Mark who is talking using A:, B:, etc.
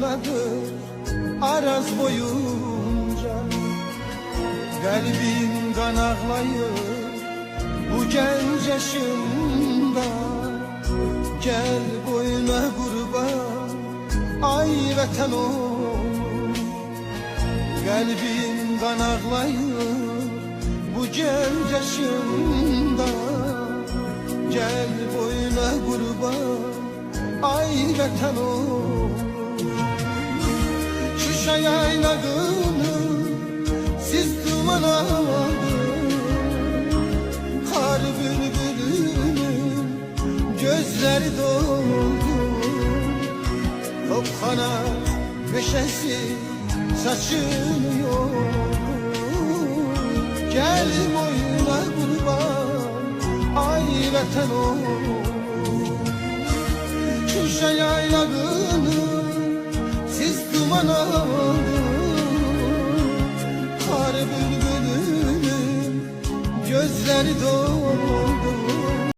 A: boyundadır Araz boyunca. Kalbim kan ağlayır bu genç yaşımda. Gel boyuna kurban ay vatan oğlum. Kalbim kan ağlayır bu genç yaşımda. Gel boyuna kurban ay vatan oğlum. Şuşa yaylağını siz duman aldın. Kar bülbülünün gözleri doldu. Kopkana meşesi saçını yordu. Gel boyuna kurban ay vatan oğlum. Şuşa yaylağını siz duman aldın. Kar bülbülünün gözleri doldu.